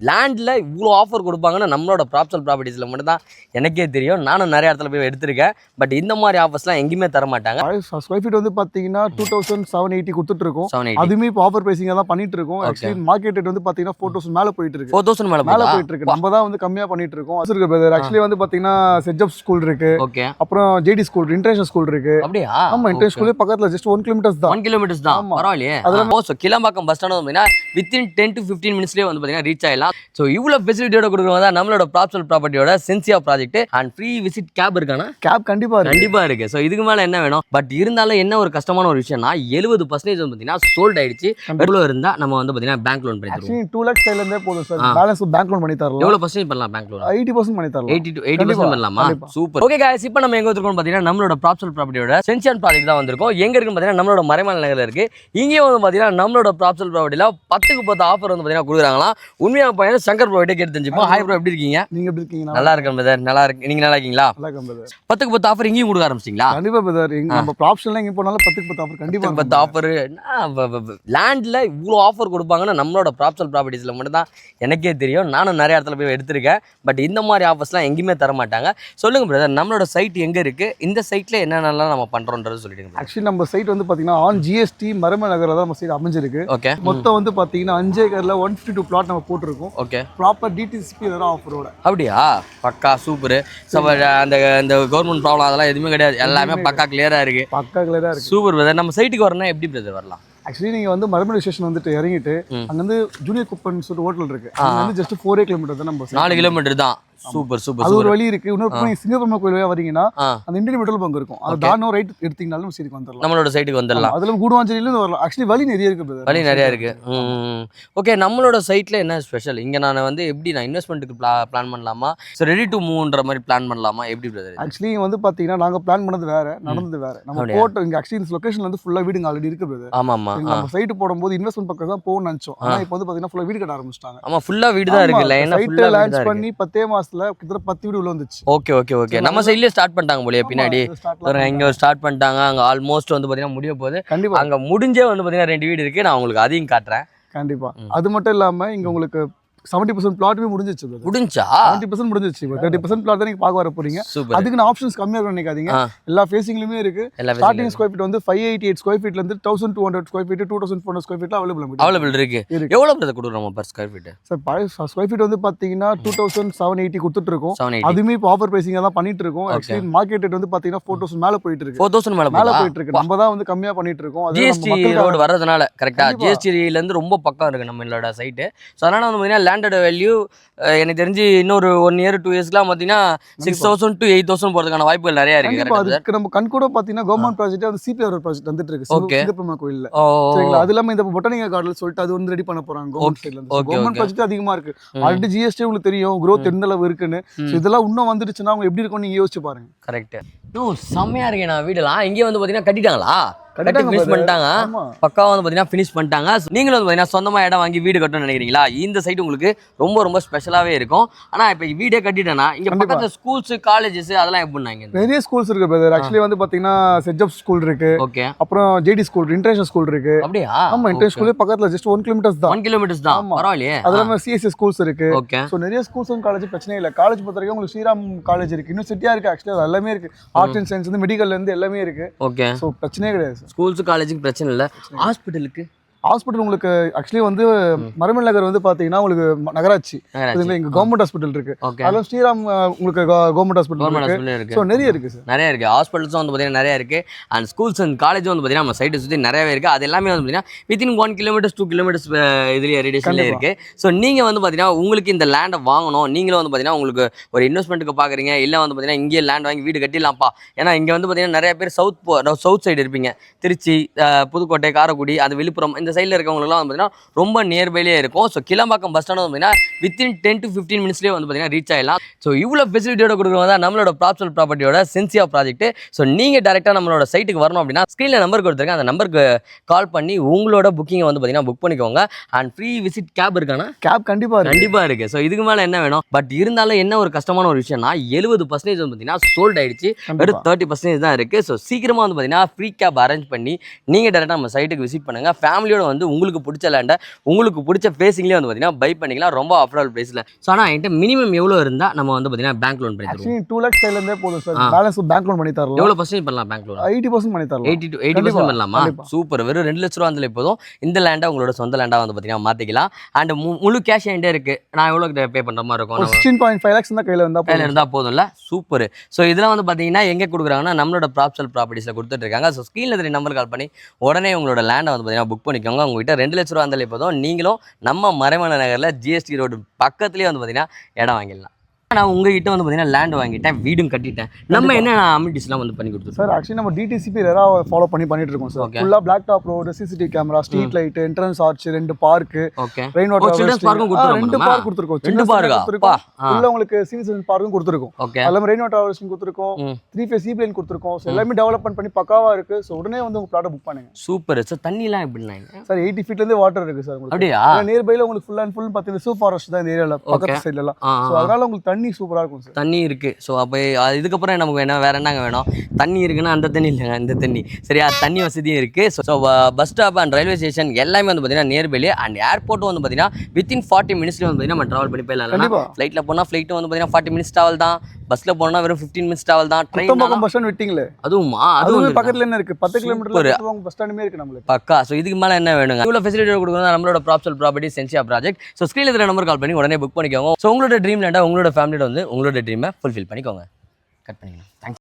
லேண்டில் இவ்வளோ ஆஃபர் கொடுப்பாங்கன்னு நம்மளோட ப்ராப்சல் ப்ராப்பர்ட்டிஸில் மட்டும் தான் எனக்கே தெரியும். நானும் நிறைய இடத்துல போய் எடுத்திருக்கேன். பட் இந்த மாதிரி ஆஃபர்ஸ்லாம் எங்கேயுமே தர மாட்டாங்க. ஸ்கொயர் ஃபீட் வந்து பார்த்தீங்கன்னா 2780 கொடுத்துட்ருக்கோம். 780 அதுவுமே இப்போ ஆஃபர் ப்ரைஸிங்காக தான் பண்ணிட்டு இருக்கோம். ஆக்சுவலி மார்க்கெட் ரேட் வந்து பார்த்தீங்கன்னா 4000 மேலே போயிட்டு இருக்கு. 4000 மேலே போயிட்டு இருக்கு. நம்ம தான் வந்து கம்மியாக பண்ணிட்டு இருக்கோம். அது இருக்கு பிரதர். ஆக்சுவலி வந்து பார்த்தீங்கன்னா செட்ஜப் ஸ்கூல் இருக்கு. ஓகே. அப்புறம் ஜேடி ஸ்கூல் இன்டர்நேஷனல் ஸ்கூல் இருக்கு. அப்படியா? ஆமா, இன்டர்நேஷனல் ஸ்கூலே பக்கத்துல ஜஸ்ட் 1 கிலோமீட்டர்ஸ் தான். 1 கிலோமீட்டர்ஸ் தான். பரவாயில்லையே. ஸோ கிளம்பாக்கம் பஸ் ஸ்டாண்ட் வந்து வித்தின் 10 to 15 மினிட்ஸ்லேயே வந்து பார்த்தீங்கன்னா ரீச் ஆயிடலாம். ஸோ இவ்வளோ ஃபெசிலிட்டியோட கொடுக்குறவங்க தான் நம்மளோட ப்ராப்சல் ப்ராப்பர்ட்டியோட சென்சியா project. And free visit cab இருக்கானா? கேப் கண்டிப்பா இருக்கு. ஸோ இதுக்கு மேலே என்ன வேணும்? பட் இருந்தாலும் என்ன ஒரு கஷ்டமான ஒரு விஷயம்னா 70% வந்து பார்த்தீங்கன்னா சோல்ட் ஆயிடுச்சு. எவ்வளோ இருந்தால் நம்ம வந்து பார்த்தீங்கன்னா பேங்க் லோன் பண்ணி தருவோம். 2 lakhs கையில இருந்தே போதும் சார். பேலன்ஸ் பேங்க் லோன் பண்ணி தரலாம். எவ்வளோ பர்சன்ட் பண்ணலாம் பேங்க் லோன்? 80% பண்ணி தரலாம். 80 to 80% பண்ணலாமா? சூப்பர். ஓகே गाइस, இப்போ நம்ம எங்க வந்திருக்கோம் பார்த்தீங்கன்னா நம்மளோட ப்ராப்சல் ப்ராப்பர்ட்டியோட சென்சியன் ப்ராஜெக்ட் தான் வந்திருக்கோம். எங்க இருக்குன்னு பார்த்தீங்கன்னா நம்மளோட மறைமலை நகர்ல இருக்கு. இங்கே வந்து பார்த்தீங்கன்னா நம்மளோட ப்ராப்சல் ப்ராப்பர்ட்டில 10க்கு 10 ஆஃபர் வந்து பார்த்தீங்கன்னா கொடுக்குறாங்களா. உண்மையாக பையன் சங்கர் ப்ராப்பர்ட்டி கேட்டு தெரிஞ்சுப்போம். ஹாய் ப்ரோ, எப்படி இருக்கீங்க? நீங்க எப்படி இருக்கீங்க? நல்லா இருக்கேன் பிரதர். நல்லா இருக்கு. நீங்க நல்லா இருக்கீங்களா? நல்லா இருக்கேன் பிரதர். 10க்கு 10 ஆஃபர் இங்கேயும் கொடுக்க ஆரம்பிச்சிங்களா? கண்டிப்பா பிரதர். நம்ம ப்ராப்ஷன்ல எங்க போனாலும் 10க்கு 10 ஆஃபர் கண்டிப்பா. 10 ஆஃபர் லேண்ட்ல இவ்வளோ ஆஃபர் கொடுப்பாங்கன்னு நம்மளோட ப்ராப்சல் ப்ராப்பர்ட்டிஸ்ல மட்டும் தான் எனக்கே தெரியும். நானும் நிறைய இடத்துல போய் எடுத்திருக்கேன். பட் இந்த மாதிரி ஆஃபர்ஸ்லாம் எங்கேயுமே தர மாட்டாங்க. சொல்லுங்க பிரதர், நம்மளோட சைட் எங்க இருக்கு? இந்த சைட்ல என்னென்னலாம் நம்ம பண்றோம்ன்றது சொல்லிடுங்க. ஆக்சுவலி நம்ம சைட் வந்து பாத்தீங்கன்னா ஆன் ஜிஎஸ்டி மறைமலை நகர்ல தான் நம்ம சைட் அமைஞ்சிருக்கு. ஓகே. மொத்தம் வந்து பாத்தீங்கன்னா 5 ஏக்கர்ல 152 பிளாட் நம்ம போட்டுருக்கோம். ஓகே. ப்ராப்பர் டிடிசிபி இதெல்லாம் ஆஃபரோட. அப்படியா? பக்கா சூப்பர். அந்த கவர்மெண்ட் ப்ராப்ளம் அதெல்லாம் எதுவுமே கிடையாது. எல்லாமே பக்கா கிளியரா இருக்கு. பக்கா கிளியரா இருக்கு. Super brother. நம்ம சைட்டுக்கு வரணும்னா எப்படி பிரதர் வரலாம்? ஆக்சுவலி நீங்க வந்து மரமலை ஸ்டேஷன் வந்துட்டு இறங்கிட்டு அங்க வந்து ஜூனியர் குப்பன் சொல்லிட்டு ஹோட்டல் இருக்கு. அங்க வந்து ஜஸ்ட் 4 கிலோமீட்டர் தான். நம்ம 4 கிலோமீட்டர் தான். Super super. அது ஒரு வழி இருக்கு. இன்னொரு நீங்க சிங்கப்பெருமா கோயில் வழியா வரீங்கன்னா அந்த இந்தியன் பெட்ரோல் பங்க் இருக்கும். அது தானோ ரைட் எடுத்தீங்கனாலும் சைடுக்கு வந்துடலாம். நம்மளோட சைட்டுக்கு வந்துடலாம். அதுல கூடுவாஞ்சேரியில இருந்து வரலாம். ஆக்சுவலி வழி நிறைய இருக்கு பிரதர். வழி நிறைய இருக்கு. ஓகே. நம்மளோட சைட்ல என்ன ஸ்பெஷல்? இங்க நான் வந்து எப்படி நான் இன்வெஸ்ட்மென்ட்க்கு பிளான் பண்ணலாமா? சோ ரெடி டு மூவ்ன்ற மாதிரி பிளான் பண்ணலாமா? எப்படி பிரதர்? ஆக்சுவலி வந்து பாத்தீங்கன்னா நாங்க பிளான் பண்ணது வேற, நடந்தது வேற. நம்ம போட்டோ இங்க ஆக்சுவலி இந்த லொகேஷன்ல வந்து ஃபுல்லா வீடுங்க ஆல்ரெடி இருக்கு பிரதர். ஆமா ஆமா. நம்ம சைட் போடும்போது இன்வெஸ்ட்மென்ட் பக்கம் தான் போக நினைச்சோம். ஆனா இப்போ வந்து பாத்தீங்கன்னா ஃபுல்லா வீடு கட்ட ஆரம்பிச்சிட்டாங்க. ஆமா, ஃபுல்லா வீடு தான் இருக்கு. லைனா ஃபுல்லா லான்ச் பண்ணி 10 மாசத்துல கிட்ட 10 வீடு உள்ள வந்துச்சு. Okay okay okay. நம்ம சைட்லயே ஸ்டார்ட் பண்ணிட்டாங்க போலயே பின்னாடி. இங்க ஸ்டார்ட் பண்ணிட்டாங்க. அங்க ஆல்மோஸ்ட் வந்து பாத்தீங்கன்னா முடிய போகுது. கண்டிப்பா அங்க முடிஞ்சே வந்து பாத்தீங்கன்னா 2 வீடு இருக்கு. நான் உங்களுக்கு அதையும் காட்டுறேன். கண்டிப்பா. அது மட்டும் இல்லாம இங்க உங்களுக்கு 70% பிளாட்டுமே முடிஞ்சிச்சு. முடிஞ்சா 70% முடிஞ்சிச்சு. 30% பிளாட் தான் நீங்க பார்க்க வர போறீங்க. அதுக்கு நான் ஆப்ஷன்ஸ் கம்மியா இருக்குன்னு நினைக்காதீங்க. எல்லா ஃபேசிங்லயுமே இருக்கு. ஸ்டார்டிங் ஸ்கொயர் ஃபீட் வந்து 588 ஸ்கொயர் ஃபீட்ல இருந்து 1200 ஸ்கொயர் ஃபீட் 2400 ஸ்கொயர் ஃபீட்ல அவைலபிள் இருக்கு. எவ்வளவு பிரதர் கொடுக்குறோம் பர் ஸ்கொயர் ஃபீட்? சார் பழைய ஸ்கொயர் ஃபீட் வந்து பாத்தீங்கன்னா 2780 கொடுத்துட்டு இருக்கோம். அதுவுமே இப்போ ஆஃபர் பிரைசிங்கா தான் பண்ணிட்டு இருக்கோம். ஆக்சுவலி மார்க்கெட் ரேட் வந்து பாத்தீங்கன்னா 4000 மேல போயிட்டு இருக்கு. 4000 மேல போயிட்டு இருக்கு. நம்ம தான் வந்து கம்மியா பண்ணிட்டு இருக்கோம். ஜிஎஸ்டி ரோடு வரதுனால கரெக்டா ஜிஎஸ்டில இருந்து ரொம்ப பக்கம் இருக்கு நம்மளோட சைட். சோ அதனால வந்து பாத்தீங்கன்னா லேண்டட் வேல்யூ எனக்கு தெரிஞ்சு இன்னொரு 1 year 2 yearsலாம் பார்த்தீங்கன்னா 6000 to 8000 போகிறதுக்கான வாய்ப்புகள் நிறைய இருக்கு. அதுக்கு நம்ம கண் கூட பார்த்தீங்கன்னா கவர்மெண்ட் ப்ராஜெக்ட் வந்து சிபிஆர் ப்ராஜெக்ட் வந்துட்டு இருக்கு சிங்கப்பெருமா கோயில்ல. சரிங்களா? அது இல்லாம இந்த பொட்டானிக்கல் கார்டன் சொல்லிட்டு அது வந்து ரெடி பண்ண போறாங்க கவர்மெண்ட் சைடுல இருந்து. கவர்மெண்ட் ப்ராஜெக்ட் அதிகமா இருக்கு. ஆல்ரெடி ஜிஎஸ்டி உங்களுக்கு தெரியும் growth எந்த அளவு இருக்குன்னு. இதெல்லாம் இன்னும் வந்துடுச்சுன்னா அவங்க எப்படி இருக்கும்னு நீங்க யோசிச்சு பாருங்க. கரெக்ட். செம்மையா இருக்கேன். நான் வீடெல்லாம் இங்கே வந்து பார்த்தீங்கன்னா கட்டிட்டாங்களா? ஃபினிஷ் பண்ணிட்டாங்க. பக்காவா வந்து பாத்தீங்கன்னா ஃபினிஷ் பண்ணிட்டாங்க. நீங்களும் வந்து பாத்தீங்கன்னா சொந்தமா இடம் வாங்கி வீடு கட்டணும்னு நினைக்கிறீங்களா? இந்த சைட் உங்களுக்கு ரொம்ப ரொம்ப ஸ்பெஷலாவே இருக்கும். ஆனா இப்போ வீடே கட்டிட்டேன்னா இங்க பக்கத்துல ஸ்கூல்ஸ் காலேஜஸ் அதெல்லாம் எப்படின்னாங்க? நிறைய ஸ்கூல்ஸ் இருக்கு பிரதர். ஆக்சுவலி வந்து பாத்தீங்கன்னா செட்ஜப் ஸ்கூல் இருக்கு. ஓகே. அப்புறம் ஜேடி ஸ்கூல் இன்டர்நேஷனல் ஸ்கூல் இருக்கு. அப்படியா? ஆமா, இன்டர்நேஷனல் ஸ்கூலே பக்கத்துல ஜஸ்ட் 1 கிலோமீட்டர்ஸ் தான். 1 கிலோமீட்டர்ஸ் தான். பரவாயில்லையே. அதுல நம்ம சிஎஸ்சி ஸ்கூல்ஸ் இருக்கு. ஓகே. சோ நிறைய ஸ்கூல்ஸ் அண்ட் காலேஜ் பிரச்சனை இல்ல. காலேஜ் பொறுத்த வரைக்கும் உங்களுக்கு ஸ்ரீராம் காலேஜ் இருக்கு. யூனிவர்சிட்டியா இருக்கு. ஆக்சுவலி அது எல்லாமே இருக்கு. ஆர்ட்ஸ் அண்ட் சயின்ஸ் இருந்து மெடிக்கல்ல இருந்து எல்லாமே இருக்கு. ஓகே. சோ பிரச்சனையே கிடையாது. ஸ்கூல்ஸ் காலேஜுக்கு பிரச்சனை இல்லை. ஹாஸ்பிட்டலுக்கு உங்களுக்கு ஆக்சுவலி வந்து மரமல் நகர் வந்து பாத்தீங்கன்னா உங்களுக்கு நகராட்சி இங்க கவர்மெண்ட் ஹாஸ்பிட்டல் இருக்கு. அதுல ஸ்ரீராம் உங்களுக்கு கவர்மெண்ட் ஹாஸ்பிட்டல் இருக்கு. சோ நிறைய இருக்கு சார். நிறைய இருக்கு. ஹாஸ்பிட்டல்ஸ் வந்து பாத்தீங்கன்னா நிறைய இருக்கு. அண்ட் ஸ்கூல்ஸ் அண்ட் காலேஜ் வந்து பாத்தீங்கன்னா நம்ம சைட்டை சுத்தி நிறையவே இருக்கு. அது எல்லாமே வந்து பாத்தீங்கன்னா வித்தின் 1 kilometers 2 kilometers இதுலயே ரேடியேஷன்ல இருக்கு. ஸோ நீங்க வந்து பாத்தீங்கன்னா உங்களுக்கு இந்த லேண்டை வாங்கணும், நீங்களும் வந்து பாத்தீங்கன்னா உங்களுக்கு ஒரு இன்வெஸ்ட்மெண்ட்டுக்கு பாக்குறீங்க, இல்ல வந்து பாத்தீங்கன்னா இங்கே லேண்ட் வாங்கி வீடு கட்டிடலாம்ப்பா. ஏன்னா இங்க வந்து பாத்தீங்கன்னா நிறைய பேர் சவுத் சைடு இருப்பீங்க. திருச்சி, புதுக்கோட்டை, காரைக்குடி, அது விழுப்புரம் இந்த சைடில் இருக்கவங்களுக்குலாம் வந்து பார்த்தீங்கன்னா ரொம்ப நியர்பைலே இருக்கும். ஸோ கிளம்பாக்கம் பஸ் ஸ்டாண்ட் வந்து பார்த்தீங்கன்னா வித்தின் 10 to 15 மினிட்ஸ்லேயே வந்து பார்த்தீங்கன்னா ரீச் ஆகிடலாம். ஸோ இவ்வளோ ஃபெசிலிட்டியோட கொடுக்குறவங்க தான் நம்மளோட ப்ராப்சல் ப்ராப்பர்ட்டியோட சென்சியா ப்ராஜெக்ட். ஸோ நீங்கள் டேரெக்டாக நம்மளோட சைட்டுக்கு வரணும் அப்படின்னா ஸ்க்ரீனில் நம்பர் கொடுத்துருக்கேன். அந்த நம்பருக்கு கால் பண்ணி உங்களோட புக்கிங்கை வந்து பார்த்தீங்கன்னா புக் பண்ணிக்கோங்க. அண்ட் ஃப்ரீ விசிட் கேப் இருக்கானா? கேப் கண்டிப்பாக இருக்குது. ஸோ இதுக்கு மேலே என்ன வேணும்? பட் இருந்தாலும் என்ன ஒரு கஷ்டமான ஒரு விஷயம்னா 70% வந்து பார்த்தீங்கன்னா சோல்ட் ஆயிடுச்சு. வெறும் 30% தான் இருக்குது. ஸோ சீக்கிரமாக வந்து பார்த்தீங்கன்னா ஃப்ரீ கேப் அரேஞ்ச் பண்ணி நீங்கள் டேரெக்டாக நம்ம சைட்டுக்கு விசிட் பண்ணுங்கள். ஃபேமிலியோட ஃபேமிலியோட வந்து உங்களுக்கு பிடிச்ச லேண்டை உங்களுக்கு பிடிச்ச ஃபேஸிங்லேயே வந்து பார்த்தீங்கன்னா பை பண்ணிக்கலாம் ரொம்ப அஃபோர்டபுள் ப்ரைஸில். ஸோ ஆனால் என்கிட்ட மினிமம் எவ்வளோ இருந்தால் நம்ம வந்து பார்த்தீங்கன்னா பேங்க் லோன் பண்ணி தருவோம்? 2 lakhs கையிலேருந்தே போதும் சார். பேலன்ஸ் பேங்க் லோன் பண்ணி தரலாம். எவ்வளோ பர்சன்டேஜ் பண்ணலாம் பேங்க் லோன்? 80% பண்ணி தரலாம். 80% பண்ணலாமா? சூப்பர். வெறும் 2 லட்ச ரூபா இருந்தாலே போதும் இந்த லேண்டை உங்களோட சொந்த லேண்டாக வந்து பார்த்தீங்கன்னா மாற்றிக்கலாம். அண்ட் முழு கேஷ் என்கிட்ட இருக்கு, நான் எவ்வளோ பே பண்ணுற மாதிரி இருக்கும்? 16.5 lakhs தான் கையில் இருந்தால் போதும்ல. சூப்பர். ஸோ இதெல்லாம் வந்து பார்த்தீங்கன்னா எங்கே கொடுக்குறாங்கன்னா நம்மளோட ப்ராப்சல் ப்ராப்பர்ட்டிஸில் கொடுத்துட்டு இருக்காங்க. ஸோ ஸ்க்ரீனில் தெரிய நம்பர் கால் பண்ணி உடனே உங்களோட லேண்டை வந்து பார்த்தீங்கன்னா புக் பண்ணிக்கோங்க. உங்ககிட்ட 2 லட்ச ரூபா இருந்தாலே போதும் நீங்களும் நம்ம மறைமலை நகரில் ஜிஎஸ்டி ரோடு பக்கத்துலேயே வந்து பார்த்தீங்கன்னா இடம் வாங்கிடலாம். நான் உங்ககிட்ட வந்து பார்த்தீங்கன்னா லேண்ட் வாங்கிட்டேன், வீடும் கட்டிட்டேன், நம்ம என்ன அமினிட்டிஸ்லாம் வந்து பண்ணி கொடுத்துருக்கோம் சார்? ஆக்சுவலி நம்ம டிடிசிபி ரெரா ஃபாலோ பண்ணிட்டு இருக்கோம் சார். ஃபுல்லாக black top road, CCTV camera, street light, entrance arch, 2 park, rain water children's பார்க்கும் கொடுத்துருக்கோம். 2 பார்க் கொடுத்துருக்கோம். 2 பார்க்கா? உள்ள உங்களுக்கு சீனியர் பார்க்கும் கொடுத்துருக்கோம். எல்லாமே ரெயின் வாட்டர் ஹார்வெஸ்டிங் கொடுத்துருக்கோம். 3 ஃபேஸ் சீ பிளேன் கொடுத்துருக்கோம். ஸோ எல்லாமே டெவலப்மெண்ட் பண்ணி பக்காவா இருக்கு. ஸோ உடனே வந்து உங்க பிளாட்டை புக் பண்ணுங்க. சூப்பர். சார் தண்ணிலாம் எப்படினாங்க சார்? 80 ஃபீட்லேருந்து வாட்டர் இருக்கு சார் உங்களுக்கு. அப்படியா? நியர்பைல உங்களுக்கு ஃபுல் அண்ட் ஃபுல் பார்த்தீங்கன்னா சூ ஃபாரஸ்ட் தான் இந்த ஏரியாவில் பக்கத்து சைட்லலாம். ஸோ அதனால உங்களுக்கு தண்ணி சூப்பராக இருக்கும் சார். தண்ணி இருக்குது. ஸோ அப்போ இதுக்கப்புறம் நமக்கு என்ன வேறு என்னங்க வேணும்? தண்ணி இருக்குன்னா அந்த தண்ணி இல்லைங்க, இந்த தண்ணி சரியா? தண்ணி வசதியும் இருக்குது. So bus stop and railway station எல்லாமே வந்து பார்த்தீங்கன்னா நியர்பைலே. அண்ட் ஏர்போர்ட்டும் வந்து பார்த்தீங்கன்னா வித்தின் 40 மினிட்ஸ்லேயே வந்து பார்த்தீங்கன்னா நம்ம ட்ராவல் பண்ணி போயிடலாம். ஃப்ளைட்டில் போனால் ஃப்ளைட்டும் வந்து பார்த்தீங்கன்னா 40 மினிட்ஸ் ட்ராவல் தான். பஸ்ஸில் போனால் வெறும் 15 மினிட்ஸ் ட்ராவல் தான். ட்ரெயின் பஸ் ஸ்டாண்ட் விட்டிங்களே அதுவுமா? அதுவும் பக்கத்தில் என்ன இருக்குது? 10 கிலோமீட்டர் பஸ் ஸ்டாண்டுமே இருக்குது நம்மளுக்கு பக்கா. ஸோ இதுக்கு மேலே என்ன வேணுங்க? இவ்வளோ ஃபெசிலிட்டி கொடுக்குறது நம்மளோட ப்ராப்சல் ப்ராப்பர்ட்டி சென்சியா ப்ராஜெக்ட். ஸோ ஸ்க்ரீனில் இருக்கிற நம்பர் கால் பண்ணி உடனே புக் பண்ணிக்கோங்க. ஸோ உங்களோட ட்ரீம் லேண்டாக உங்களோட ஃபேமிலியோட வந்து உங்களோட ட்ரீமை ஃபுல்ஃபில் பண்ணிக்கோங்க. கட் பண்ணிக்கலாம். தேங்க்ஸ்.